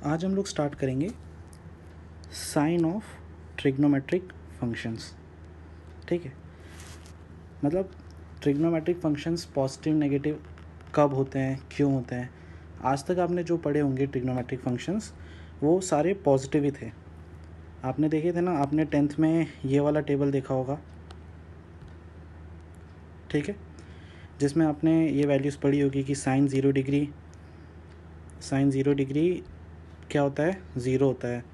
आज हम लोग स्टार्ट करेंगे साइन ऑफ ट्रिग्नोमेट्रिक फंक्शंस। ठीक है, मतलब ट्रिग्नोमेट्रिक फंक्शंस पॉजिटिव नेगेटिव कब होते हैं, क्यों होते हैं। आज तक आपने जो पढ़े होंगे ट्रिग्नोमेट्रिक फंक्शंस वो सारे पॉजिटिव ही थे। आपने देखे थे ना, आपने 10th में ये वाला टेबल देखा होगा, ठीक है, जिसमें आपने ये वैल्यूज़ पढ़ी होगी कि साइन 0 डिग्री क्या होता है, 0 होता है।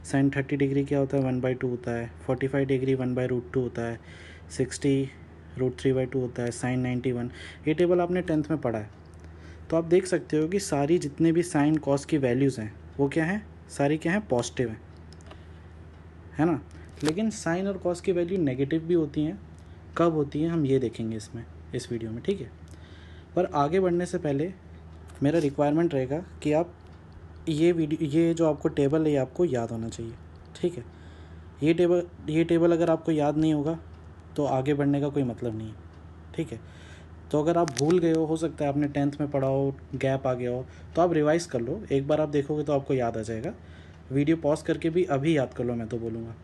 साइन 30 डिग्री क्या होता है, 1/2 होता है। 45 डिग्री 1/√2 होता है। 60 √3/2 होता है। साइन 91, ये टेबल आपने 10th में पढ़ा है। तो आप देख सकते हो कि सारी जितने भी साइन कॉस की वैल्यूज़ हैं वो क्या हैं, सारी क्या हैं, पॉजिटिव हैं, है ना। लेकिन साइन और कॉस की वैल्यू नेगेटिव भी होती हैं। कब होती हैं हम ये देखेंगे इस वीडियो में, ठीक है। पर आगे बढ़ने से पहले मेरा रिक्वायरमेंट रहेगा कि आप ये जो आपको टेबल है ये आपको याद होना चाहिए, ठीक है। ये टेबल अगर आपको याद नहीं होगा तो आगे बढ़ने का कोई मतलब नहीं है, ठीक है। तो अगर आप भूल गए हो सकता है आपने 10th में पढ़ा हो, गैप आ गया हो, तो आप रिवाइज कर लो। एक बार आप देखोगे तो आपको याद आ जाएगा। वीडियो पॉज करके भी अभी याद कर लो, मैं तो बोलूँगा,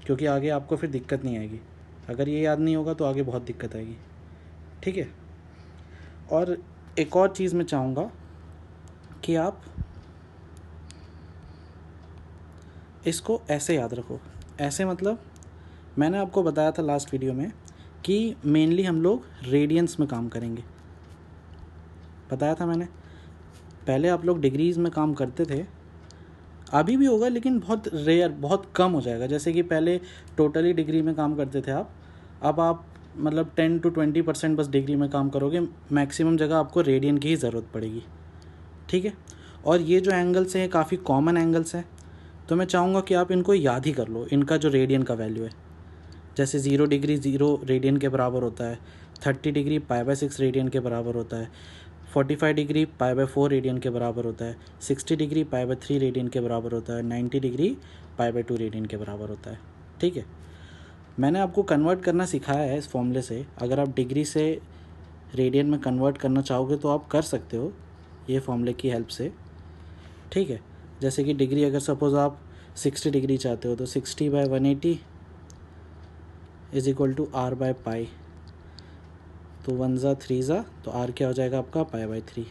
क्योंकि आगे आपको फिर दिक्कत नहीं आएगी। अगर ये याद नहीं होगा तो आगे बहुत दिक्कत आएगी, ठीक है। और एक और चीज़ मैं चाहूँगा कि आप इसको ऐसे याद रखो। ऐसे मतलब मैंने आपको बताया था लास्ट वीडियो में कि मेनली हम लोग रेडियंस में काम करेंगे, बताया था मैंने। पहले आप लोग डिग्रीज़ में काम करते थे, अभी भी होगा लेकिन बहुत रेयर, बहुत कम हो जाएगा। जैसे कि पहले टोटली डिग्री में काम करते थे आप, अब आप मतलब 10 to 20% बस डिग्री में काम करोगे। मैक्सिमम जगह आपको रेडियन की ही ज़रूरत पड़ेगी, ठीक है। और ये जो एंगल्स हैं काफ़ी कॉमन एंगल्स हैं, तो मैं चाहूँगा कि आप इनको याद ही कर लो, इनका जो रेडियन का वैल्यू है। जैसे 0 डिग्री 0 रेडियन के बराबर होता है, 30 डिग्री π/6 रेडियन के बराबर होता है, 45 डिग्री π/4 रेडियन के बराबर होता है, 60 डिग्री π/3 रेडियन के बराबर होता है, 90 डिग्री π/2 रेडियन के बराबर होता है, ठीक है। मैंने आपको कन्वर्ट करना सिखाया है इस फॉर्मूले से। अगर आप डिग्री से रेडियन में कन्वर्ट करना चाहोगे तो आप कर सकते हो ये फॉर्मूले की हेल्प से, ठीक है। जैसे कि डिग्री अगर सपोज़ आप 60 डिग्री चाहते हो तो 60/180 इज इक्वल टू r/π। तो 1 ज़ा 3 ज़ा, तो r क्या हो जाएगा आपका, π/3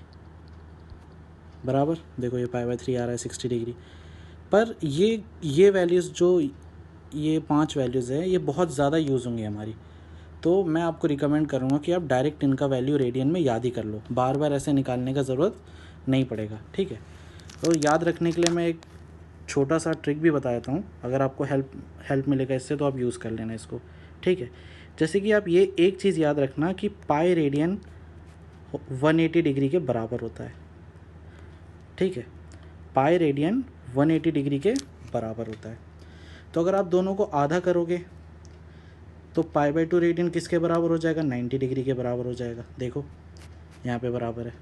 बराबर। देखो ये π/3 आ रहा है 60 डिग्री पर। ये वैल्यूज़ जो ये 5 वैल्यूज़ है ये बहुत ज़्यादा यूज़ होंगी हमारी, तो मैं आपको रिकमेंड करूँगा कि आप डायरेक्ट इनका वैल्यू रेडियन में याद ही कर लो, बार बार ऐसे निकालने का ज़रूरत नहीं पड़ेगा, ठीक है। तो याद रखने के लिए मैं एक छोटा सा ट्रिक भी बता देता हूँ। अगर आपको हेल्प मिलेगा इससे तो आप यूज़ कर लेना इसको, ठीक है। जैसे कि आप ये एक चीज़ याद रखना कि पाई रेडियन 180 डिग्री के बराबर होता है, ठीक है। पाई रेडियन 180 डिग्री के बराबर होता है। तो अगर आप दोनों को आधा करोगे तो π/2 रेडियन किसके बराबर हो जाएगा, 90 डिग्री के बराबर हो जाएगा। देखो यहाँ पे बराबर है,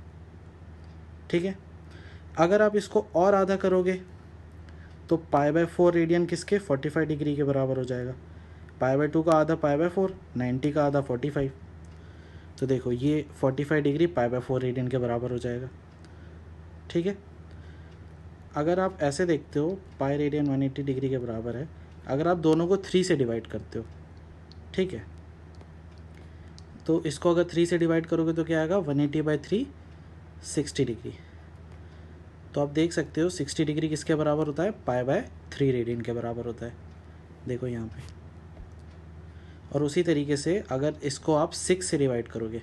ठीक है। अगर आप इसको और आधा करोगे तो π/4 रेडियन किसके, 45 डिग्री के बराबर हो जाएगा। π/2 का आधा π/4, 90 का आधा 45। तो देखो ये 45 डिग्री π/4 रेडियन के बराबर हो जाएगा, ठीक है। अगर आप ऐसे देखते हो पाई रेडियन 180 डिग्री के बराबर है, अगर आप दोनों को 3 से डिवाइड करते हो, ठीक है, तो इसको अगर 3 से डिवाइड करोगे तो क्या आएगा, 180/3 60 डिग्री। तो आप देख सकते हो 60 डिग्री किसके बराबर होता है, π/3 रेडियन के बराबर होता है, देखो यहाँ पे। और उसी तरीके से अगर इसको आप 6 से डिवाइड करोगे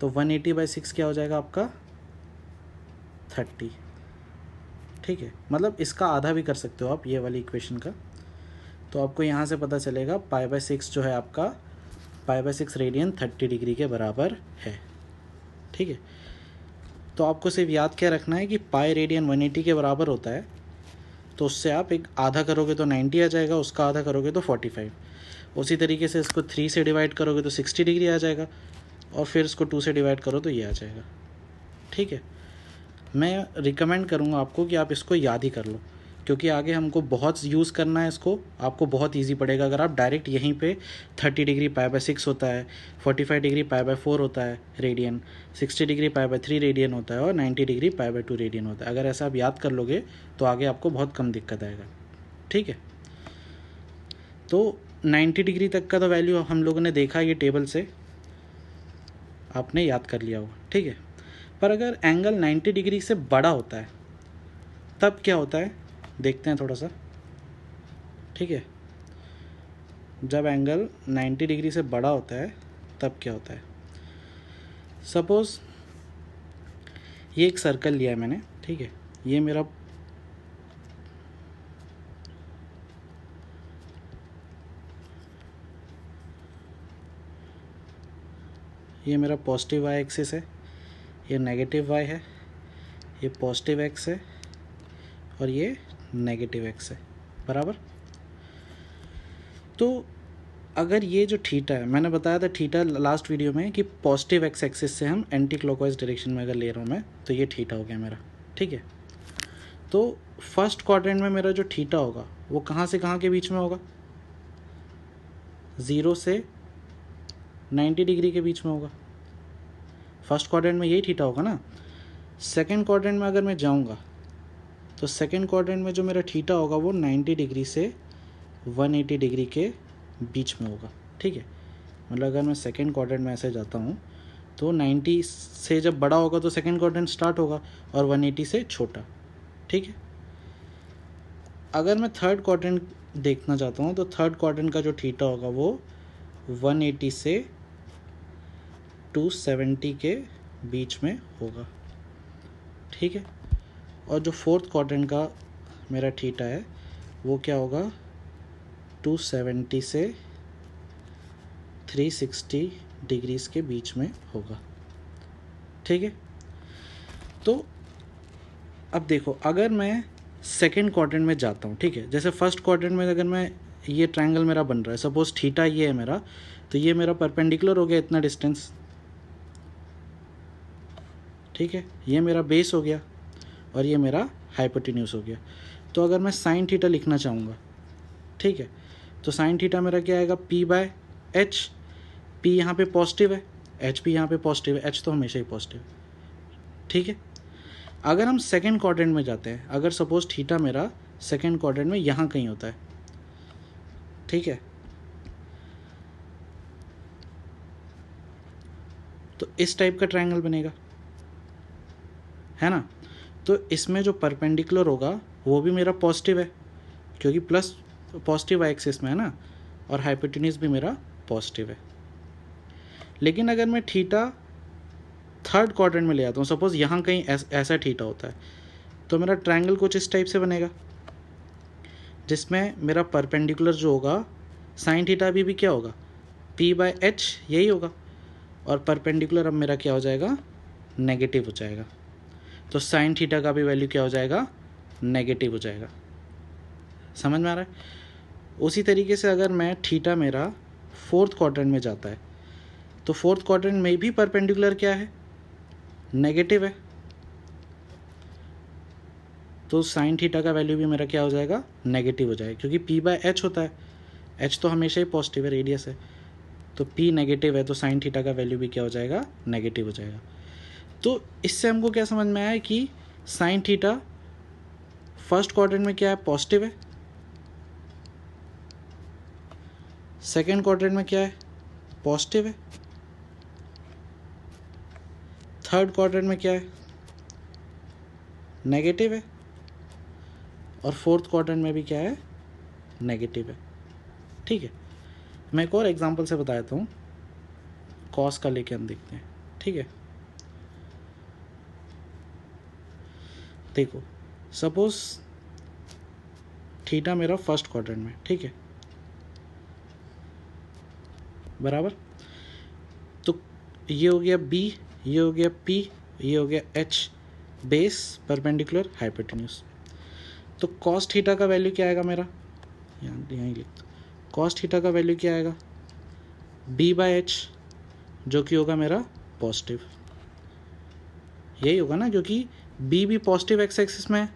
तो 180/6 क्या हो जाएगा आपका, 30, ठीक है। मतलब इसका आधा भी कर सकते हो आप ये वाली इक्वेशन का। तो आपको यहाँ से पता चलेगा π/6 जो है आपका, π/6 रेडियन 30 डिग्री के बराबर है, ठीक है। तो आपको सिर्फ याद क्या रखना है कि पाई रेडियन 180 के बराबर होता है, तो उससे आप एक आधा करोगे तो 90 आ जाएगा, उसका आधा करोगे तो 45। उसी तरीके से इसको 3 से डिवाइड करोगे तो 60 डिग्री आ जाएगा, और फिर इसको 2 से डिवाइड करो तो ये आ जाएगा, ठीक है। मैं रिकमेंड करूँगा आपको कि आप इसको याद ही कर लो। क्योंकि आगे हमको बहुत यूज़ करना है इसको, आपको बहुत इजी पड़ेगा अगर आप डायरेक्ट यहीं पे 30 डिग्री π/6 होता है, 45 डिग्री π/4 होता है रेडियन, 60 डिग्री π/3 रेडियन होता है और 90 डिग्री π/2 रेडियन होता है। अगर ऐसा आप याद कर लोगे तो आगे आपको बहुत कम दिक्कत आएगा। ठीक है, तो 90 डिग्री तक का तो वैल्यू हम लोगों ने देखा ये टेबल से, आपने याद कर लिया होगा। ठीक है, पर अगर एंगल 90 डिग्री से बड़ा होता है तब क्या होता है, देखते हैं थोड़ा सा। ठीक है, जब एंगल 90 डिग्री से बड़ा होता है तब क्या होता है। सपोज़ ये एक सर्कल लिया है मैंने। ठीक है, ये मेरा पॉजिटिव वाई एक्सिस है, ये नेगेटिव वाई है, ये पॉजिटिव एक्स है और ये नेगेटिव एक्स है, बराबर। तो अगर ये जो थीटा है, मैंने बताया था थीटा लास्ट वीडियो में कि पॉजिटिव एक्स एक्सिस से हम एंटी क्लॉकवाइज डायरेक्शन में अगर ले रहा हूँ मैं, तो ये थीटा हो गया मेरा। ठीक है, तो फर्स्ट क्वाड्रेंट में मेरा जो थीटा होगा वो कहाँ से कहाँ के बीच में होगा, 0 से 90 डिग्री के बीच में होगा। फर्स्ट क्वाड्रेंट में यही थीटा होगा ना। सेकेंड क्वाड्रेंट में अगर मैं जाऊँगा तो सेकेंड क्वाड्रेंट में जो मेरा थीटा होगा वो 90 डिग्री से 180 डिग्री के बीच में होगा। ठीक है, मतलब अगर मैं सेकेंड क्वाड्रेंट में ऐसे जाता हूँ तो 90 से जब बड़ा होगा तो सेकेंड क्वाड्रेंट स्टार्ट होगा और 180 से छोटा। ठीक है, अगर मैं थर्ड क्वाड्रेंट देखना चाहता हूँ तो थर्ड क्वाड्रेंट का जो थीटा होगा वो 180 से 270 के बीच में होगा। ठीक है, और जो फोर्थ क्वाड्रेंट का मेरा थीटा है वो क्या होगा, 270 से 360 डिग्रीज के बीच में होगा। ठीक है, तो अब देखो अगर मैं सेकेंड क्वाड्रेंट में जाता हूँ, ठीक है, जैसे फर्स्ट क्वाड्रेंट में अगर मैं, ये ट्रायंगल मेरा बन रहा है, सपोज थीटा ये है मेरा, तो ये मेरा परपेंडिकुलर हो गया इतना डिस्टेंस। ठीक है, ये मेरा बेस हो गया और ये मेरा हाइपोटेन्यूज हो गया। तो अगर मैं साइन थीटा लिखना चाहूँगा, ठीक है, तो साइन थीटा मेरा क्या आएगा, p/h। p यहाँ पे पॉजिटिव है, h भी यहाँ पे पॉजिटिव है, h तो हमेशा ही पॉजिटिव है। ठीक है, अगर हम सेकेंड क्वाड्रेंट में जाते हैं, अगर सपोज थीटा मेरा सेकेंड क्वाड्रेंट में यहाँ कहीं होता है, ठीक है, तो इस टाइप का ट्रायंगल बनेगा, है ना। तो इसमें जो परपेंडिकुलर होगा वो भी मेरा पॉजिटिव है क्योंकि प्लस पॉजिटिव एक्सिस में है ना, और हाइपोटेन्यूज भी मेरा पॉजिटिव है। लेकिन अगर मैं थीटा थर्ड क्वाड्रेंट में ले आता हूँ, सपोज यहाँ कहीं ऐसा थीटा होता है, तो मेरा ट्रायंगल कुछ इस टाइप से बनेगा जिसमें मेरा परपेंडिकुलर जो होगा साइन थीटा भी क्या होगा, p/h यही होगा, और परपेंडिकुलर अब मेरा क्या हो जाएगा, नेगेटिव हो जाएगा। तो साइन थीटा का भी वैल्यू क्या हो जाएगा, नेगेटिव हो जाएगा। समझ में आ रहा है। उसी तरीके से अगर मैं थीटा मेरा फोर्थ क्वाड्रेंट में जाता है तो फोर्थ क्वाड्रेंट में भी परपेंडिकुलर क्या है, नेगेटिव है, तो साइन थीटा का वैल्यू भी मेरा क्या हो जाएगा, नेगेटिव हो जाएगा, क्योंकि p/h होता है, h तो हमेशा ही पॉजिटिव है, रेडियस है, तो p नेगेटिव है तो साइन थीटा का वैल्यू भी क्या हो जाएगा, नेगेटिव हो जाएगा। तो इससे हमको क्या समझ में आया कि साइन थीटा फर्स्ट क्वाड्रेंट में क्या है, पॉजिटिव है, सेकेंड क्वाड्रेंट में क्या है, पॉजिटिव है, थर्ड क्वाड्रेंट में क्या है, नेगेटिव है, और फोर्थ क्वाड्रेंट में भी क्या है, नेगेटिव है। ठीक है, मैं एक और एग्जांपल से बता देता हूँ, कॉस का लेके हम देखते हैं। ठीक है, देखो सपोज थीटा मेरा फर्स्ट क्वाड्रेंट में, ठीक है, बराबर। तो ये हो गया b, ये हो गया p, ये हो गया h, बेस, परपेंडिकुलर, हाइपोटेन्यूज। तो कॉस थीटा का वैल्यू क्या आएगा मेरा, यहाँ ही लिख दो, कॉस थीटा का वैल्यू क्या आएगा, b/h, जो कि होगा मेरा पॉजिटिव, यही होगा ना, क्योंकि b भी पॉजिटिव एक्स एक्सिस में है,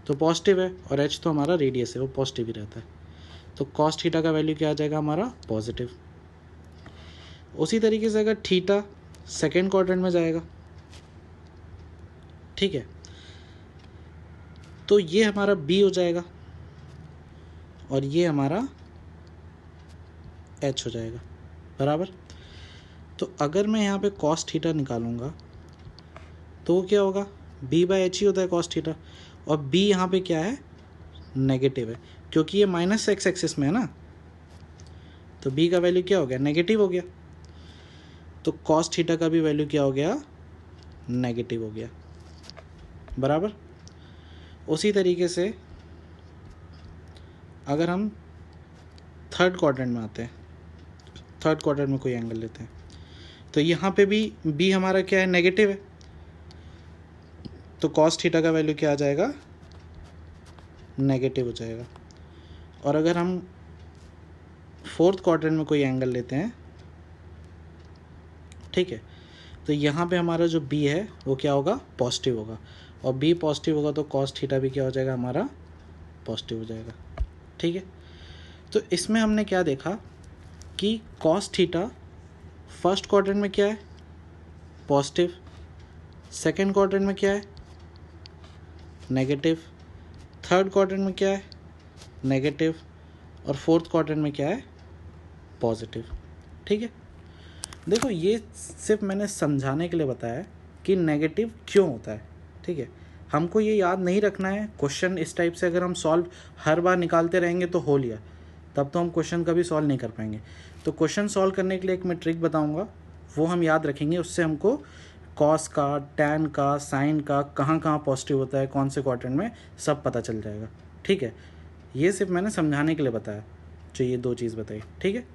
तो पॉजिटिव है, और एच तो हमारा रेडियस है, वो पॉजिटिव ही रहता है। तो कॉस थीटा का वैल्यू क्या आ जाएगा हमारा? पॉजिटिव। उसी तरीके से अगर थीटा सेकेंड क्वाड्रेंट में जाएगा, ठीक है, तो ये हमारा बी हो जाएगा और ये हमारा एच हो जाएगा, बराबर। तो अगर मैं यहाँ पे कॉस थीटा निकालूंगा तो वो क्या होगा? बी बाई एच ही होता है कॉस थीटा, और बी यहाँ पे क्या है? नेगेटिव है, क्योंकि ये माइनस एक्स एक्सिस में है ना, तो बी का वैल्यू क्या हो गया? नेगेटिव हो गया। तो कॉस थीटा का भी वैल्यू क्या हो गया? नेगेटिव हो गया, बराबर। उसी तरीके से अगर हम थर्ड क्वाड्रेंट में आते हैं, थर्ड क्वाड्रेंट में कोई एंगल लेते हैं, तो यहाँ पे भी बी हमारा क्या है? नेगेटिव है। तो कॉस थीटा का वैल्यू क्या आ जाएगा? नेगेटिव हो जाएगा। और अगर हम फोर्थ क्वाड्रेंट में कोई एंगल लेते हैं, ठीक है, तो यहाँ पे हमारा जो बी है वो क्या होगा? पॉजिटिव होगा, और बी पॉजिटिव होगा तो कॉस थीटा भी क्या हो जाएगा हमारा? पॉजिटिव हो जाएगा, ठीक है। तो इसमें हमने क्या देखा कि कॉस थीटा फर्स्ट क्वाड्रेंट में क्या है? पॉजिटिव। सेकेंड क्वाड्रेंट में क्या है? नेगेटिव। थर्ड क्वाड्रेंट में क्या है? नेगेटिव। और फोर्थ क्वाड्रेंट में क्या है? पॉजिटिव, ठीक है। देखो, ये सिर्फ मैंने समझाने के लिए बताया कि नेगेटिव क्यों होता है, ठीक है। हमको ये याद नहीं रखना है। क्वेश्चन इस टाइप से अगर हम सॉल्व हर बार निकालते रहेंगे तो हो लिया, तब तो हम क्वेश्चन कभी सॉल्व नहीं कर पाएंगे। तो क्वेश्चन सॉल्व करने के लिए एक मैं ट्रिक बताऊंगा, वो हम याद रखेंगे। उससे हमको कॉस का, टैन का, साइन का, कहाँ कहाँ पॉजिटिव होता है, कौन से क्वाड्रेंट में, सब पता चल जाएगा, ठीक है। ये सिर्फ मैंने समझाने के लिए बताया, जो ये दो चीज़ बताई, ठीक है।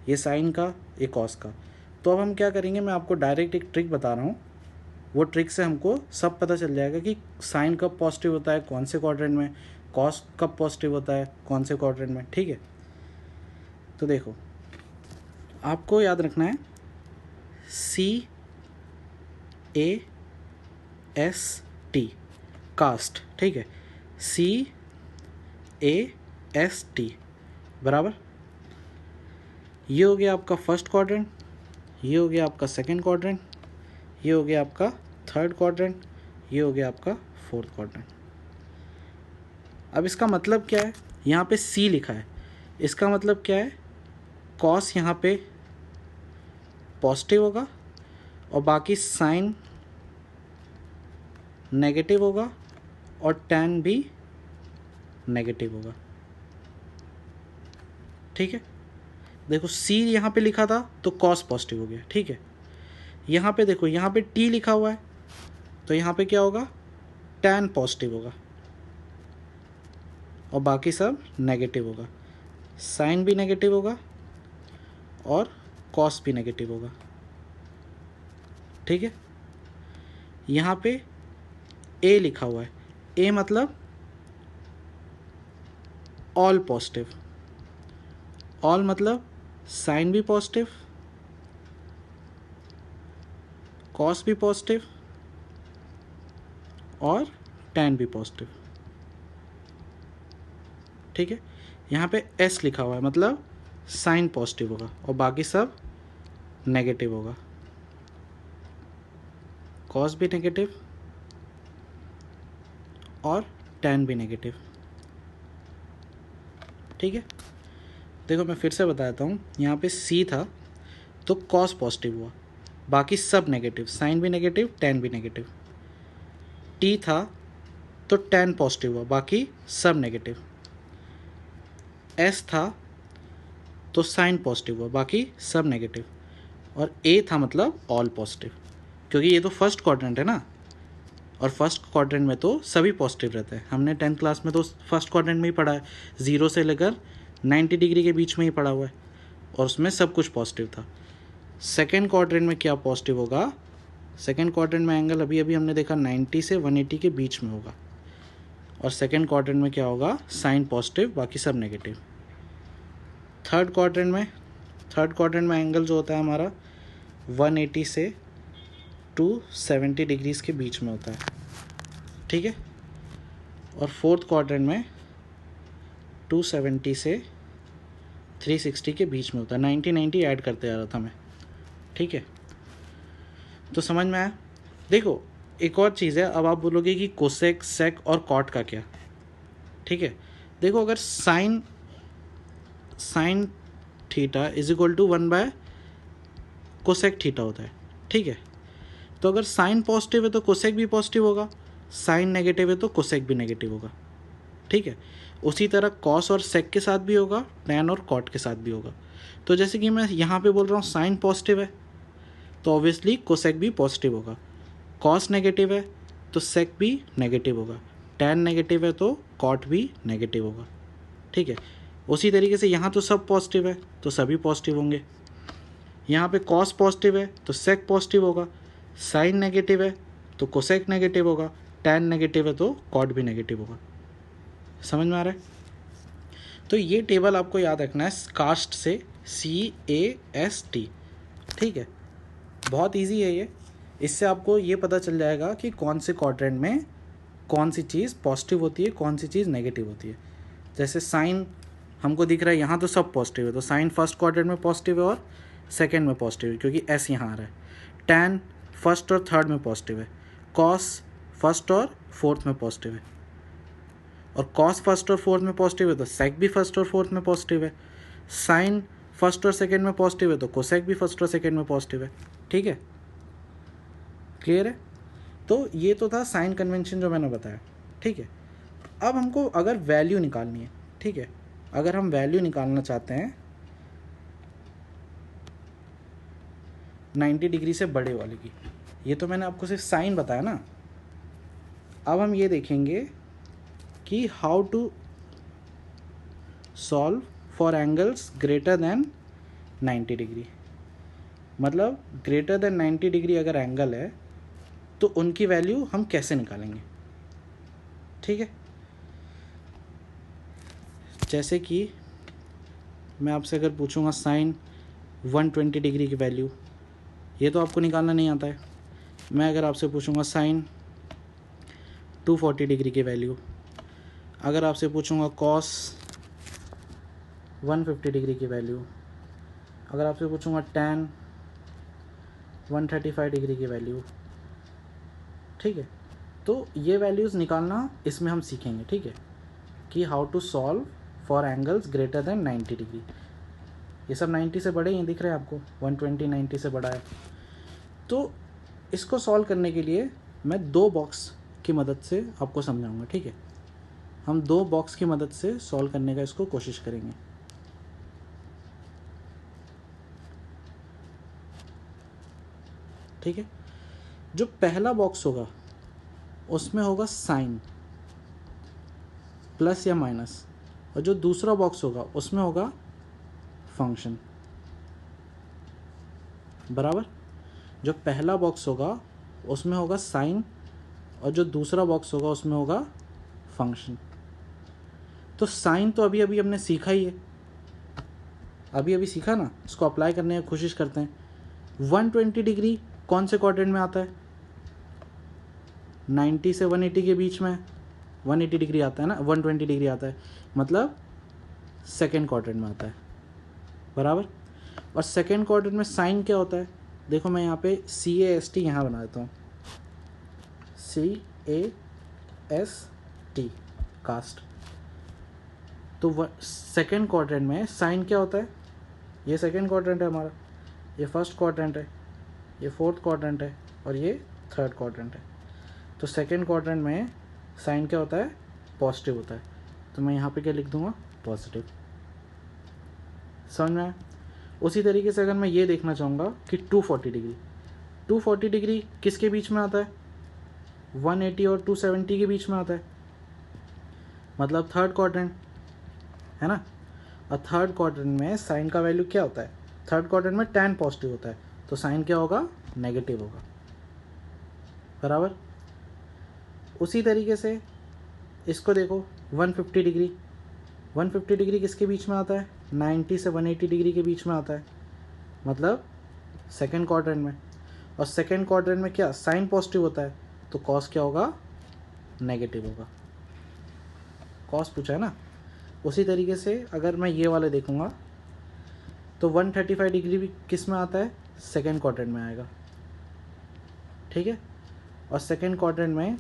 ये साइन का, ये कॉस का। तो अब हम क्या करेंगे, मैं आपको डायरेक्ट एक ट्रिक बता रहा हूँ, वो ट्रिक से हमको सब पता चल जाएगा कि साइन कब पॉजिटिव होता है, कौन से क्वाड्रेंट में, कॉस कब पॉजिटिव होता है, कौन से क्वाड्रेंट में, ठीक है। तो देखो, आपको याद रखना है CAST, कास्ट, ठीक है, CAST, बराबर। ये हो गया आपका फर्स्ट क्वाड्रेंट, ये हो गया आपका सेकंड क्वाड्रेंट, ये हो गया आपका थर्ड क्वाड्रेंट, ये हो गया आपका फोर्थ क्वाड्रेंट। अब इसका मतलब क्या है? यहाँ पे C लिखा है, इसका मतलब क्या है? कॉस यहाँ पे पॉजिटिव होगा और बाकी साइन नेगेटिव होगा और टैन भी नेगेटिव होगा, ठीक है। देखो, C यहाँ पे लिखा था तो कॉस पॉजिटिव हो गया, ठीक है। यहाँ पे देखो, यहाँ पे T लिखा हुआ है तो यहाँ पे क्या होगा? टैन पॉजिटिव होगा और बाकी सब नेगेटिव होगा। साइन भी नेगेटिव होगा और कॉस भी नेगेटिव होगा, ठीक है। यहाँ पे A लिखा हुआ है, A मतलब ऑल पॉजिटिव, ऑल मतलब साइन भी पॉजिटिव, कॉस भी पॉजिटिव और टैन भी पॉजिटिव, ठीक है। यहाँ पे S लिखा हुआ है, मतलब साइन पॉजिटिव होगा और बाकी सब नेगेटिव होगा, कॉस भी नेगेटिव और टैन भी नेगेटिव, ठीक है। देखो, मैं फिर से बताता हूँ, यहाँ पे C था तो कॉस पॉजिटिव हुआ, बाकी सब नेगेटिव, साइन भी नेगेटिव, टैन भी नेगेटिव। T था तो टैन पॉजिटिव हुआ, बाकी सब नेगेटिव। S था तो साइन पॉजिटिव हुआ, बाकी सब नेगेटिव। और A था मतलब ऑल पॉजिटिव, क्योंकि ये तो फर्स्ट क्वाड्रेंट है ना, और फर्स्ट क्वाड्रेंट में तो सभी पॉजिटिव रहते हैं। हमने 10th क्लास में तो फर्स्ट क्वाड्रेंट में ही पढ़ा है, 0 से लेकर 90 डिग्री के बीच में ही पढ़ा हुआ है, और उसमें सब कुछ पॉजिटिव था। सेकेंड क्वाड्रेंट में क्या पॉजिटिव होगा? सेकेंड क्वाड्रेंट में एंगल अभी अभी हमने देखा 90 से 180 के बीच में होगा, और सेकेंड क्वाड्रेंट में क्या होगा? साइन पॉजिटिव, बाकी सब नेगेटिव। थर्ड क्वाड्रेंट में एंगल जो होता है हमारा 180 से 270 डिग्रीज के बीच में होता है, ठीक है। और फोर्थ क्वाड्रेंट में 270 से 360 के बीच में होता है। 90 ऐड करते जा रहा था मैं, ठीक है। तो समझ में आया। देखो एक और चीज़ है, अब आप बोलोगे कि कोसेक, सेक और कॉट का क्या, ठीक है। देखो अगर sine theta is equal to 1 by cosec theta होता है, ठीक है। तो अगर साइन पॉजिटिव है तो कोसेक भी पॉजिटिव होगा, साइन नेगेटिव है तो कोसेक भी नेगेटिव होगा, ठीक है। उसी तरह कॉस और सेक के साथ भी होगा, टैन और कॉट के साथ भी होगा। तो जैसे कि मैं यहाँ पे बोल रहा हूँ साइन पॉजिटिव है तो ऑब्वियसली कोसेक भी पॉजिटिव होगा, कॉस नेगेटिव है तो सेक भी नेगेटिव होगा, टैन नेगेटिव है तो कॉट भी नेगेटिव होगा, ठीक है। उसी तरीके से यहाँ तो सब पॉजिटिव है तो सभी पॉजिटिव होंगे। यहाँ पे कॉस पॉजिटिव है तो सेक पॉजिटिव होगा, साइन नेगेटिव है तो कोसेक नेगेटिव होगा, टैन नेगेटिव है तो कॉट भी नेगेटिव होगा। समझ में आ रहा है। तो ये टेबल आपको याद रखना है, कास्ट से CAST, ठीक है। बहुत इजी है ये, इससे आपको ये पता चल जाएगा कि कौन से क्वाड्रेंट में कौन सी चीज़ पॉजिटिव होती है, कौन सी चीज़ नेगेटिव होती है। जैसे साइन हमको दिख रहा है यहाँ तो सब पॉजिटिव है, तो साइन फर्स्ट क्वाड्रेंट में पॉजिटिव है और सेकेंड में पॉजिटिव है क्योंकि S यहाँ आ रहा है। टैन फर्स्ट और थर्ड में पॉजिटिव है, कॉस फर्स्ट और फोर्थ में पॉजिटिव है, और कॉस फर्स्ट और फोर्थ में पॉजिटिव है तो सेक भी फर्स्ट और फोर्थ में पॉजिटिव है, साइन फर्स्ट और सेकेंड में पॉजिटिव है तो कोसेक भी फर्स्ट और सेकेंड में पॉजिटिव है, ठीक है। क्लियर है। तो ये तो था साइन कन्वेंशन जो मैंने बताया, ठीक है। अब हमको अगर वैल्यू निकालनी है, ठीक है, अगर हम वैल्यू निकालना चाहते हैं 90 डिग्री से बड़े वाले की, ये तो मैंने आपको सिर्फ साइन बताया ना। अब हम ये देखेंगे कि how to solve for angles greater than 90 degree. मतलब ग्रेटर देन 90 डिग्री अगर एंगल है तो उनकी वैल्यू हम कैसे निकालेंगे, ठीक है। जैसे कि मैं आपसे अगर पूछूंगा साइन 120 डिग्री की वैल्यू, ये तो आपको निकालना नहीं आता है। मैं अगर आपसे पूछूंगा साइन 240 डिग्री की वैल्यू, अगर आपसे पूछूंगा कॉस 150 डिग्री की वैल्यू, अगर आपसे पूछूंगा टैन 135 डिग्री की वैल्यू, ठीक है। तो ये वैल्यूज़ निकालना इसमें हम सीखेंगे, ठीक है, कि how to solve for angles greater than 90 degree. ये सब 90 से बड़े ही दिख रहे हैं आपको, 120 90 से बड़ा है। तो इसको सॉल्व करने के लिए मैं 2 बॉक्स की मदद से आपको समझाऊंगा, ठीक है। हम 2 बॉक्स की मदद से सॉल्व करने का इसको कोशिश करेंगे। ठीक है। जो पहला बॉक्स होगा उसमें होगा साइन प्लस या माइनस, और जो दूसरा बॉक्स होगा उसमें होगा फंक्शन, बराबर। जो पहला बॉक्स होगा उसमें होगा साइन और जो दूसरा बॉक्स होगा उसमें होगा फंक्शन। तो साइन तो अभी अभी हमने सीखा ही है, अभी अभी सीखा ना, इसको अप्लाई करने की कोशिश करते हैं। 120 डिग्री कौन से क्वाड्रेंट में आता है? 90 से 180 के बीच में 180 डिग्री आता है ना, 120 डिग्री आता है, मतलब सेकेंड क्वाड्रेंट में आता है, बराबर। और सेकेंड क्वाड्रेंट में साइन क्या होता है? देखो मैं यहाँ पे CAST यहाँ बना देता हूँ, CAST कास्ट। तो सेकेंड क्वाड्रेंट में साइन क्या होता है? ये सेकेंड क्वाड्रेंट है हमारा, ये फर्स्ट क्वाड्रेंट है, ये फोर्थ क्वाड्रेंट है और ये थर्ड क्वाड्रेंट है। तो सेकेंड क्वाड्रेंट में साइन क्या होता है? पॉजिटिव होता है। तो मैं यहाँ पे क्या लिख दूँगा? पॉजिटिव। समझ में आया? उसी तरीके से अगर मैं ये देखना चाहूँगा कि 240 डिग्री किसके बीच में आता है? 180 और 270 के बीच में आता है, मतलब थर्ड क्वाड्रेंट है ना। और थर्ड क्वाड्रेंट में साइन का वैल्यू क्या होता है? थर्ड क्वाड्रेंट में टैन पॉजिटिव होता है, तो साइन क्या होगा? नेगेटिव होगा, बराबर। उसी तरीके से इसको देखो, 150 डिग्री किसके बीच में आता है? 90 से 180 डिग्री के बीच में आता है, मतलब सेकेंड क्वाड्रेंट में। और सेकेंड क्वाड्रेंट में क्या? साइन पॉजिटिव होता है, तो कॉस क्या होगा? नेगेटिव होगा। कॉस पूछा है ना, उसी तरीके से अगर मैं ये वाले देखूँगा तो 135 डिग्री भी किस में आता है, सेकेंड क्वाड्रेंट में आएगा, ठीक है। और सेकेंड क्वाड्रेंट में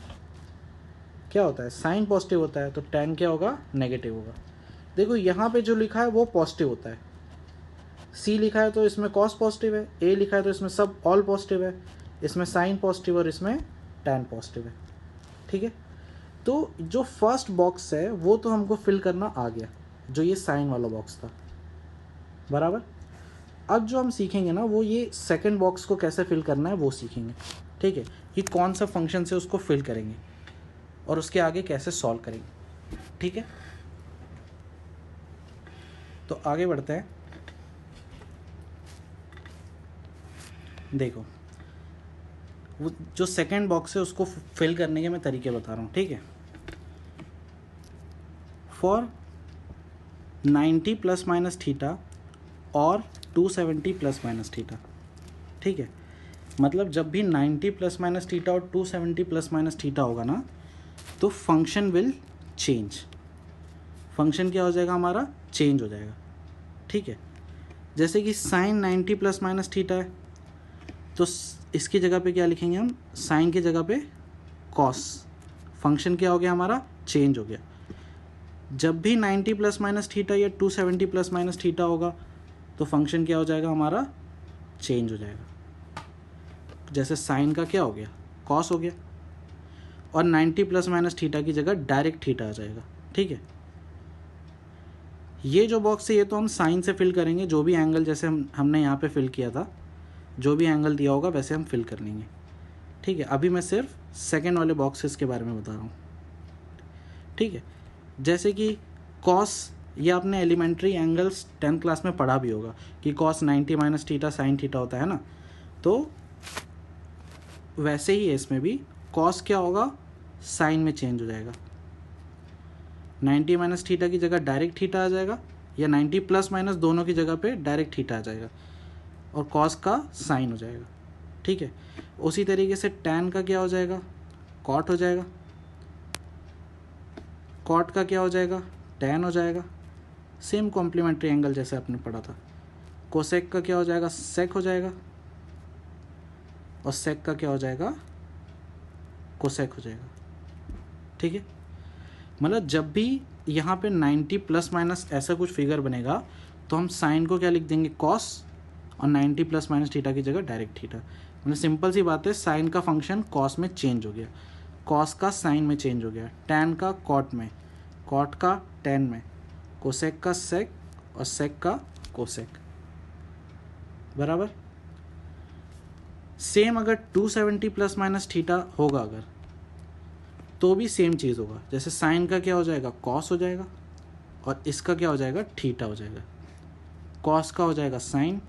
क्या होता है, साइन पॉजिटिव होता है, तो tan क्या होगा, नेगेटिव होगा। देखो यहाँ पे जो लिखा है वो पॉजिटिव होता है, C लिखा है तो इसमें कॉस पॉजिटिव है, A लिखा है तो इसमें सब ऑल पॉजिटिव है, इसमें साइन पॉजिटिव और इसमें tan पॉजिटिव है, ठीक है। तो जो फर्स्ट बॉक्स है वो तो हमको फिल करना आ गया, जो ये साइन वाला बॉक्स था, बराबर। अब जो हम सीखेंगे ना वो ये सेकंड बॉक्स को कैसे फिल करना है वो सीखेंगे, ठीक है। कि कौन सा फंक्शन से उसको फिल करेंगे और उसके आगे कैसे सॉल्व करेंगे, ठीक है। तो आगे बढ़ते हैं। देखो वो जो सेकंड बॉक्स है उसको फिल करने के मैं तरीके बता रहा हूँ, ठीक है। फॉर 90 प्लस माइनस थीटा और 270 प्लस माइनस थीटा, ठीक है। मतलब जब भी 90 प्लस माइनस थीटा और 270 प्लस माइनस थीटा होगा ना, तो फंक्शन विल चेंज। फंक्शन क्या हो जाएगा हमारा, चेंज हो जाएगा, ठीक है। जैसे कि साइन 90 प्लस माइनस थीटा है, तो इसकी जगह पे क्या लिखेंगे हम, साइन की जगह पे कॉस। फंक्शन क्या हो गया हमारा, चेंज हो गया। जब भी 90 प्लस माइनस थीटा या 270 प्लस माइनस थीटा होगा तो फंक्शन क्या हो जाएगा हमारा, चेंज हो जाएगा। जैसे साइन का क्या हो गया, कॉस हो गया, और 90 प्लस माइनस थीटा की जगह डायरेक्ट थीटा आ जाएगा, ठीक है। ये जो बॉक्स है ये तो हम साइन से फिल करेंगे, जो भी एंगल जैसे हमने यहाँ पे फिल किया था, जो भी एंगल दिया होगा वैसे हम फिल कर लेंगे, ठीक है। अभी मैं सिर्फ सेकेंड वाले बॉक्सेस के बारे में बता रहा हूँ, ठीक है। जैसे कि कॉस, ये आपने एलिमेंट्री एंगल्स 10th क्लास में पढ़ा भी होगा कि cos 90 minus theta sine theta होता है ना, तो वैसे ही है इसमें भी, कॉस क्या होगा, साइन में चेंज हो जाएगा। 90 माइनस थीटा की जगह डायरेक्ट थीटा आ जाएगा, या 90 प्लस माइनस दोनों की जगह पे डायरेक्ट थीटा आ जाएगा, और कॉस का साइन हो जाएगा, ठीक है। उसी तरीके से टैन का क्या हो जाएगा, कॉट हो जाएगा, कॉट का क्या हो जाएगा, टैन हो जाएगा। सेम कॉम्प्लीमेंट्री एंगल जैसे आपने पढ़ा था। कोसेक का क्या हो जाएगा, सेक हो जाएगा, और सेक का क्या हो जाएगा, कोसेक हो जाएगा, ठीक है। मतलब जब भी यहाँ पे 90 प्लस माइनस ऐसा कुछ फिगर बनेगा तो हम साइन को क्या लिख देंगे, कॉस, और 90 प्लस माइनस थीटा की जगह डायरेक्ट थीटा। मतलब सिंपल सी बात है, साइन का फंक्शन कॉस में चेंज हो गया, कॉस का साइन में चेंज हो गया, टैन का कॉट में, कॉट का टैन में, कोसेक का सेक, और सेक का कोसेक, बराबर। सेम अगर 270 प्लस माइनस थीटा होगा अगर, तो भी सेम चीज़ होगा। जैसे साइन का क्या हो जाएगा, कॉस हो जाएगा, और इसका क्या हो जाएगा, थीटा हो जाएगा। कॉस का हो जाएगा साइन,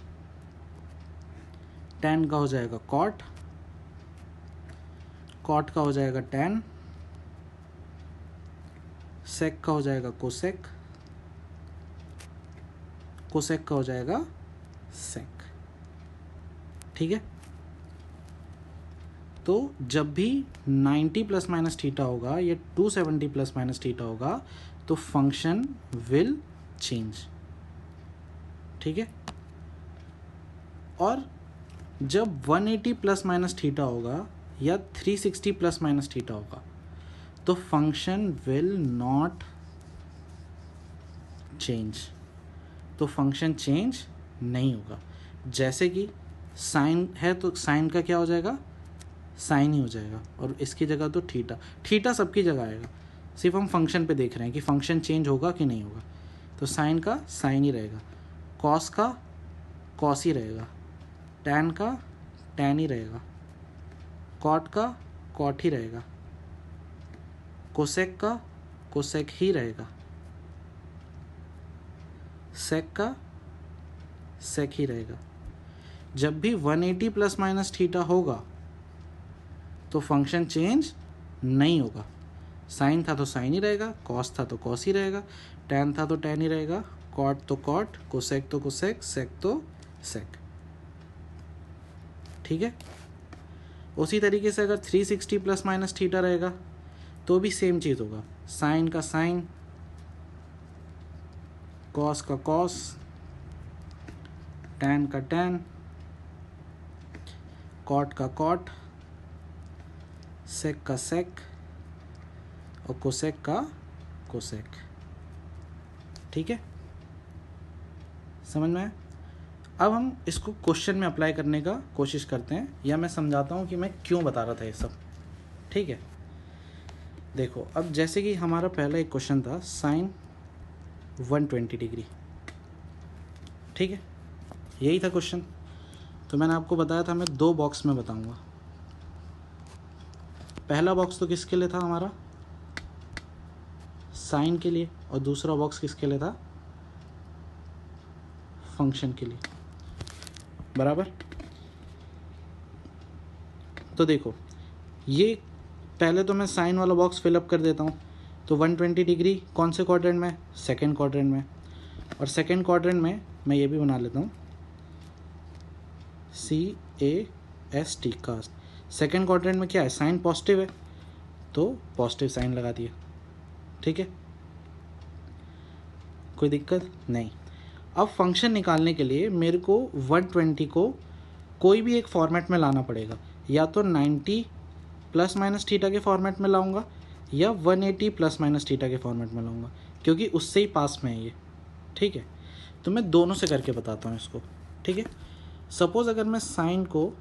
टैन का हो जाएगा कॉट, कॉट का हो जाएगा टैन, सेक का हो जाएगा कोसेक, कोसेक का हो जाएगा सेक, ठीक है। तो जब भी 90 प्लस माइनस थीटा होगा या 270 प्लस माइनस थीटा होगा तो फंक्शन विल चेंज, ठीक है। और जब 180 प्लस माइनस थीटा होगा या 360 प्लस माइनस थीटा होगा तो फंक्शन विल नॉट चेंज, तो फंक्शन चेंज नहीं होगा। जैसे कि साइन है तो साइन का क्या हो जाएगा, साइन ही हो जाएगा, और इसकी जगह तो थीटा, थीटा सबकी जगह आएगा, सिर्फ हम फंक्शन पे देख रहे हैं कि फंक्शन चेंज होगा कि नहीं होगा। तो साइन का साइन ही रहेगा, कॉस का कॉस ही रहेगा, टैन का टैन ही रहेगा, कॉट का कॉट ही रहेगा, कोसेक का कोसेक ही रहेगा, सेक का सेक ही रहेगा। जब भी 180 प्लस माइनस थीटा होगा तो फंक्शन चेंज नहीं होगा। साइन था तो साइन ही रहेगा, कॉस था तो कॉस ही रहेगा, टैन था तो टैन ही रहेगा, कॉट तो कॉट, कोसेक तो कोसेक, सेक तो सेक, ठीक है। उसी तरीके से अगर 360 प्लस माइनस थीटा रहेगा तो भी सेम चीज़ होगा, साइन का साइन, कॉस का कॉस, टैन का टैन, कॉट का कॉट, सेक का सेक और कोसेक का कोसेक। ठीक है, समझ में आया? अब हम इसको क्वेश्चन में अप्लाई करने का कोशिश करते हैं, या मैं समझाता हूँ कि मैं क्यों बता रहा था ये सब। ठीक है, देखो अब जैसे कि हमारा पहला एक क्वेश्चन था साइन 120 डिग्री। ठीक है, यही था क्वेश्चन। तो मैंने आपको बताया था मैं 2 बॉक्स में बताऊंगा। पहला बॉक्स तो किसके लिए था हमारा, साइन के लिए, और दूसरा बॉक्स किसके लिए था, फंक्शन के लिए। बराबर। तो देखो ये पहले तो मैं साइन वाला बॉक्स फिलअप कर देता हूँ। तो 120 डिग्री कौन से क्वाड्रेंट में, सेकेंड क्वाड्रेंट में। और सेकेंड क्वाड्रेंट में मैं ये भी बना लेता हूँ CAST कास्ट। सेकेंड क्वाड्रेंट में क्या है, साइन पॉजिटिव है तो पॉजिटिव साइन लगा दिया। ठीक है, कोई दिक्कत नहीं। अब फंक्शन निकालने के लिए मेरे को 120 को कोई भी एक फॉर्मेट में लाना पड़ेगा, या तो 90 प्लस माइनस थीटा के फॉर्मेट में लाऊंगा, या 180 प्लस माइनस थीटा के फॉर्मेट में लाऊंगा, क्योंकि उससे ही पास में है ये। ठीक है, तो मैं दोनों से करके बताता हूँ इसको। ठीक है, सपोज़ अगर मैं साइन को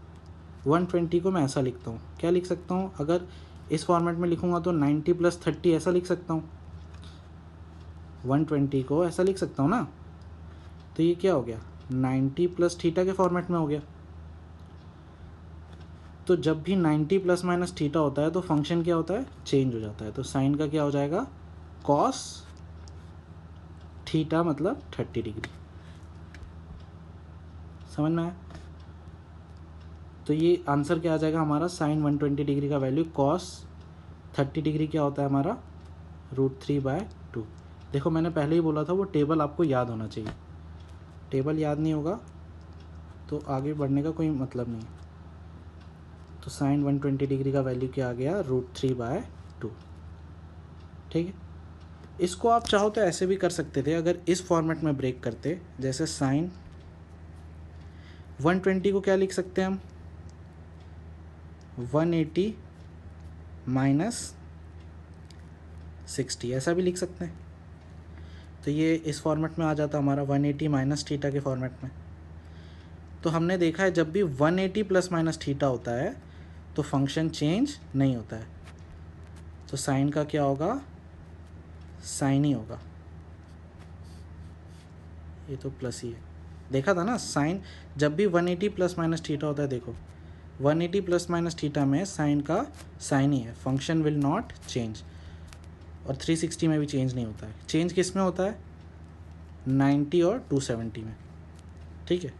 120 को मैं ऐसा लिखता हूँ, क्या लिख सकता हूँ, अगर इस फॉर्मेट में लिखूँगा तो 90 प्लस 30 ऐसा लिख सकता हूँ, 120 को ऐसा लिख सकता हूँ ना। तो ये क्या हो गया, 90 प्लस थीटा के फॉर्मेट में हो गया। तो जब भी 90 प्लस माइनस थीटा होता है तो फंक्शन क्या होता है, चेंज हो जाता है। तो साइन का क्या हो जाएगा, कॉस थीटा मतलब 30 डिग्री। समझ में आया? तो ये आंसर क्या आ जाएगा हमारा, साइन 120 डिग्री का वैल्यू कॉस 30 डिग्री क्या होता है हमारा, √3/2। देखो मैंने पहले ही बोला था वो टेबल आपको याद होना चाहिए। टेबल याद नहीं होगा तो आगे बढ़ने का कोई मतलब नहीं। तो साइन 120 डिग्री का वैल्यू क्या आ गया, √3/2। ठीक है, इसको आप चाहो तो ऐसे भी कर सकते थे, अगर इस फॉर्मेट में ब्रेक करते, जैसे साइन 120 को क्या लिख सकते हैं हम, 180 माइनस 60 ऐसा भी लिख सकते हैं। तो ये इस फॉर्मेट में आ जाता हमारा 180 माइनस थीटा के फॉर्मेट में। तो हमने देखा है जब भी 180 प्लस माइनस थीटा होता है तो फंक्शन चेंज नहीं होता है। तो साइन का क्या होगा, साइन ही होगा। ये तो प्लस ही है, देखा था ना, साइन जब भी 180 प्लस माइनस थीटा होता है, देखो 180 प्लस माइनस थीटा में साइन का साइन ही है, फंक्शन विल नॉट चेंज। और 360 में भी चेंज नहीं होता है। चेंज किस में होता है, 90 और 270 में। ठीक है,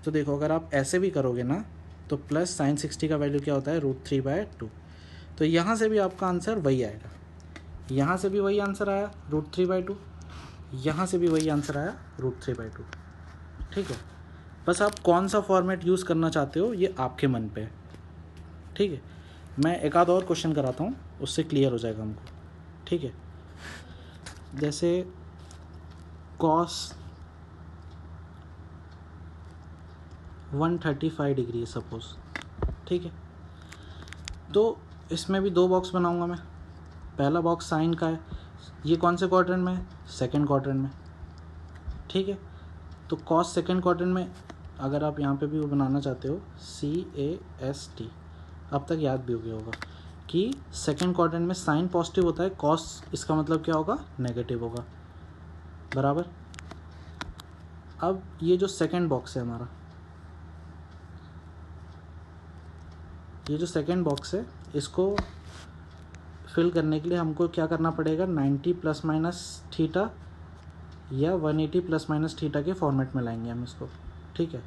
तो देखो अगर आप ऐसे भी करोगे ना तो प्लस साइन 60 का वैल्यू क्या होता है, √3/2। तो यहाँ से भी आपका आंसर वही आएगा, यहाँ से भी वही आंसर आया √3/2, यहाँ से भी वही आंसर आया √3/2। ठीक है, बस आप कौन सा फॉर्मेट यूज़ करना चाहते हो ये आपके मन पे है। ठीक है, मैं एक आध और क्वेश्चन कराता हूँ, उससे क्लियर हो जाएगा हमको। ठीक है, जैसे कॉस 135 डिग्री है सपोज। ठीक है, तो इसमें भी 2 बॉक्स बनाऊंगा मैं। पहला बॉक्स साइन का है, ये कौन से क्वाड्रेंट में है, सेकेंड क्वाड्रेंट में। ठीक है, तो कॉस सेकेंड क्वाड्रेंट में अगर आप यहाँ पे भी वो बनाना चाहते हो CAST, अब तक याद भी हो गया होगा कि सेकेंड क्वाड्रेंट में साइन पॉजिटिव होता है, कॉस इसका मतलब क्या होगा, नेगेटिव होगा। बराबर। अब ये जो सेकेंड बॉक्स है हमारा, ये जो सेकेंड बॉक्स है, इसको फिल करने के लिए हमको क्या करना पड़ेगा, 90 प्लस माइनस थीटा या 180 प्लस माइनस थीटा के फॉर्मेट में लाएंगे हम इसको। ठीक है,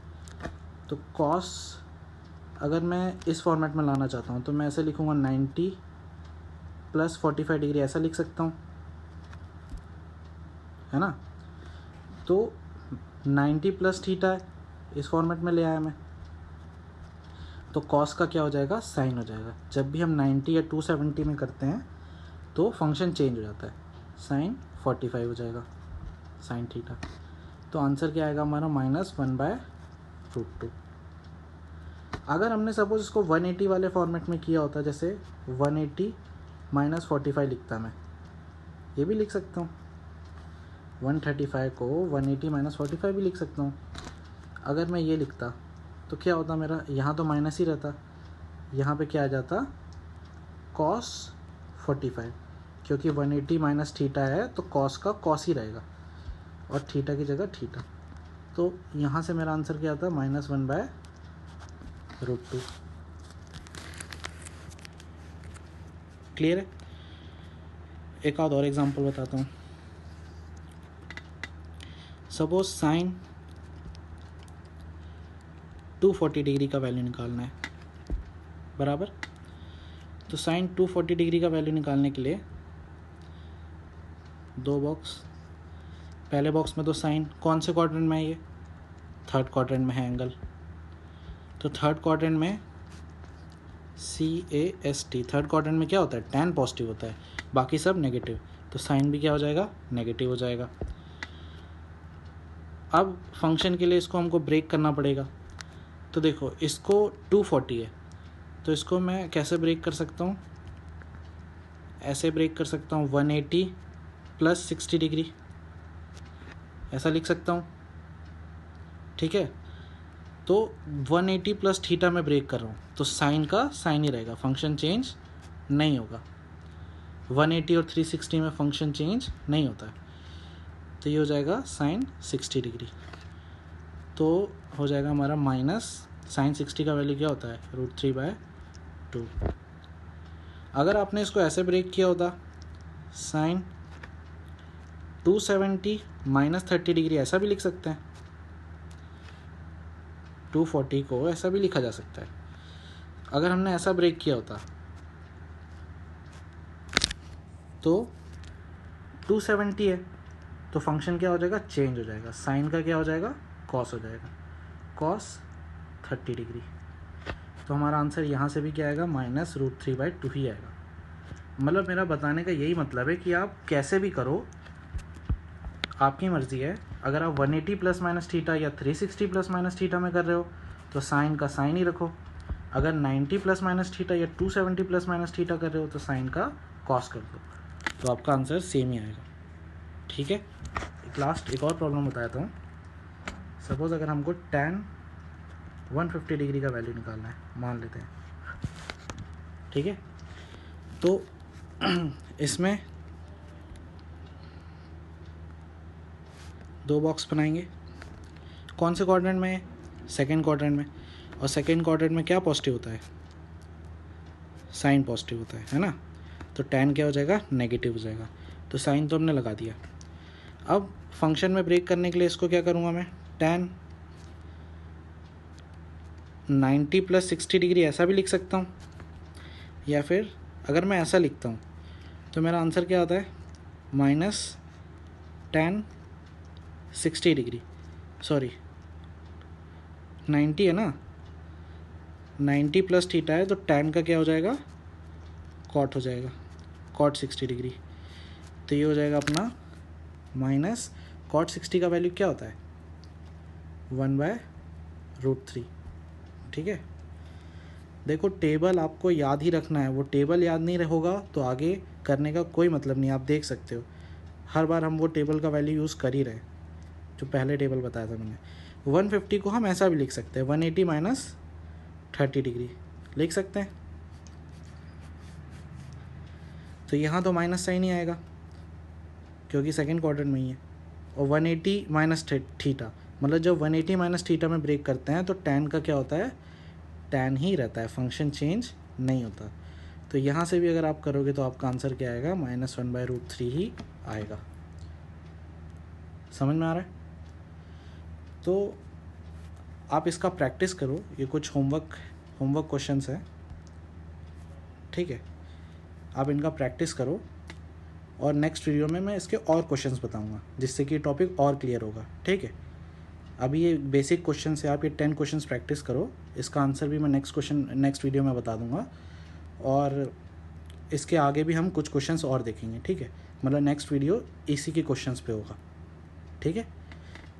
तो कॉस अगर मैं इस फॉर्मेट में लाना चाहता हूँ तो मैं ऐसे लिखूँगा 90 प्लस 45 डिग्री, ऐसा लिख सकता हूँ, है ना। तो 90 प्लस थीटा है, इस फॉर्मेट में ले आया मैं, तो कॉस का क्या हो जाएगा, साइन हो जाएगा। जब भी हम 90 या 270 में करते हैं तो फंक्शन चेंज हो जाता है, साइन 45 हो जाएगा साइन थीटा। तो आंसर क्या आएगा हमारा -1/√2। अगर हमने सपोज इसको 180 वाले फॉर्मेट में किया होता, जैसे 180 - 45 लिखता मैं, ये भी लिख सकता हूँ। 135 को 180 - 45 भी लिख सकता हूँ। अगर मैं ये लिखता तो क्या होता मेरा, यहाँ तो माइनस ही रहता, यहाँ पे क्या आ जाता cos 45, क्योंकि 180 माइनस थीटा है तो cos का cos ही रहेगा और थीटा की जगह थीटा। तो यहाँ से मेरा आंसर क्या आता, -1/√2। क्लियर है? एक आध और एग्जांपल बताता हूँ। सपोज साइन 240 डिग्री का वैल्यू निकालना है, बराबर। तो साइन 240 डिग्री का वैल्यू निकालने के लिए दो बॉक्स, पहले बॉक्स में तो साइन कौन से क्वाड्रेंट में है, ये थर्ड क्वाड्रेंट में है एंगल। तो थर्ड क्वाड्रेंट में CAST, थर्ड क्वाड्रेंट में क्या होता है, tan पॉजिटिव होता है, बाकी सब नेगेटिव। तो साइन भी क्या हो जाएगा, नेगेटिव हो जाएगा। अब फंक्शन के लिए इसको हमको ब्रेक करना पड़ेगा। तो देखो इसको 240 है, तो इसको मैं कैसे ब्रेक कर सकता हूँ, ऐसे ब्रेक कर सकता हूँ 180 + 60 डिग्री, ऐसा लिख सकता हूँ, ठीक है। तो 180 + थीटा में ब्रेक कर रहा हूँ, तो साइन का साइन ही रहेगा, फंक्शन चेंज नहीं होगा। 180 और 360 में फंक्शन चेंज नहीं होता है। तो ये हो जाएगा साइन 60 डिग्री। तो हो जाएगा हमारा माइनस साइन 60 का वैल्यू क्या होता है, √3/2। अगर आपने इसको ऐसे ब्रेक किया होता, साइन 270 - 30 डिग्री, ऐसा भी लिख सकते हैं। 240 को ऐसा भी लिखा जा सकता है। अगर हमने ऐसा ब्रेक किया होता तो 270 है, तो फंक्शन क्या हो जाएगा, चेंज हो जाएगा। साइन का क्या हो जाएगा, कॉस हो जाएगा, cos 30 डिग्री। तो हमारा आंसर यहाँ से भी क्या आएगा, -√3/2 ही आएगा। मतलब मेरा बताने का यही मतलब है कि आप कैसे भी करो, आपकी मर्ज़ी है। अगर आप 180 ± थीटा या 360 ± थीटा में कर रहे हो तो साइन का साइन ही रखो। अगर 90 ± थीटा या 270 ± थीटा कर रहे हो तो साइन का कॉस कर दो, तो आपका आंसर सेम ही आएगा। ठीक है। एक और प्रॉब्लम बताता हूँ। सपोज़ अगर हमको tan 150 डिग्री का वैल्यू निकालना है, मान लेते हैं, ठीक है। तो इसमें दो बॉक्स बनाएंगे। कौन से क्वाड्रेंट में? सेकंड क्वाड्रेंट में। और सेकंड क्वाड्रेंट में क्या पॉजिटिव होता है? साइन पॉजिटिव होता है ना। तो tan क्या हो जाएगा, नेगेटिव हो जाएगा। तो साइन तो हमने लगा दिया। अब फंक्शन में ब्रेक करने के लिए इसको क्या करूँगा मैं, tan 90 + 60 डिग्री ऐसा भी लिख सकता हूँ, या फिर अगर मैं ऐसा लिखता हूँ तो मेरा आंसर क्या आता है, -tan 60 डिग्री, सॉरी 90 है ना, 90 + थीटा है, तो tan का क्या हो जाएगा, cot हो जाएगा, cot 60 डिग्री। तो ये हो जाएगा अपना -cot 60 का वैल्यू क्या होता है, 1/√3। ठीक है। देखो टेबल आपको याद ही रखना है, वो टेबल याद नहीं होगा तो आगे करने का कोई मतलब नहीं। आप देख सकते हो हर बार हम वो टेबल का वैल्यू यूज़ कर ही रहे, जो पहले टेबल बताया था मैंने। 150 को हम ऐसा भी लिख सकते हैं, 180 - 30 डिग्री लिख सकते हैं। तो यहाँ तो माइनस साइन ही आएगा क्योंकि सेकंड क्वाड्रेंट में ही है। और 180 - थीटा, मतलब जब 180 - थीटा में ब्रेक करते हैं तो tan का क्या होता है, tan ही रहता है, फंक्शन चेंज नहीं होता। तो यहाँ से भी अगर आप करोगे तो आपका आंसर क्या आएगा, -1/√3 ही आएगा। समझ में आ रहा है? तो आप इसका प्रैक्टिस करो, ये कुछ होमवर्क क्वेश्चंस है, ठीक है। आप इनका प्रैक्टिस करो और नेक्स्ट वीडियो में मैं इसके और क्वेश्चंस बताऊंगा जिससे कि टॉपिक और क्लियर होगा, ठीक है। अभी ये बेसिक क्वेश्चन से आप ये 10 क्वेश्चंस प्रैक्टिस करो, इसका आंसर भी मैं नेक्स्ट वीडियो में बता दूंगा, और इसके आगे भी हम कुछ क्वेश्चंस और देखेंगे, ठीक है। मतलब नेक्स्ट वीडियो इसी के क्वेश्चंस पे होगा, ठीक है।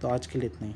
तो आज के लिए इतना ही।